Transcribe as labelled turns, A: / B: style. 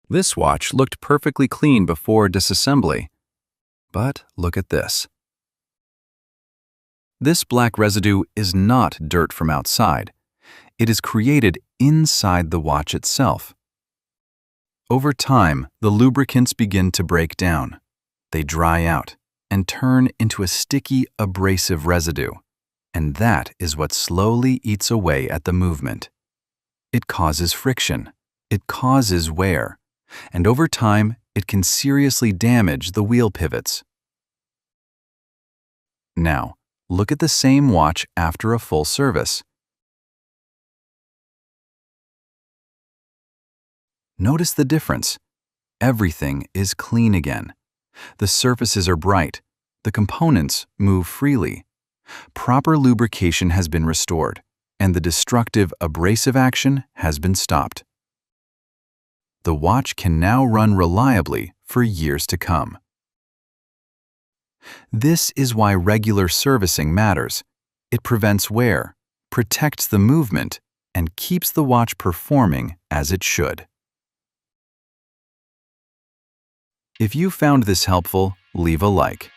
A: This watch looked perfectly clean before disassembly. But look at this. This black residue is not dirt from outside. It is created inside the watch itself. Over time, the lubricants begin to break down. They dry out and turn into a sticky, abrasive residue. And that is what slowly eats away at the movement. It causes friction. It causes wear. And over time, it can seriously damage the wheel pivots. Now, look at the same watch after a full service. Notice the difference. Everything is clean again. The surfaces are bright. The components move freely. Proper lubrication has been restored, and the destructive abrasive action has been stopped. The watch can now run reliably for years to come. This is why regular servicing matters. It prevents wear, protects the movement, and keeps the watch performing as it should. If you found this helpful, leave a like.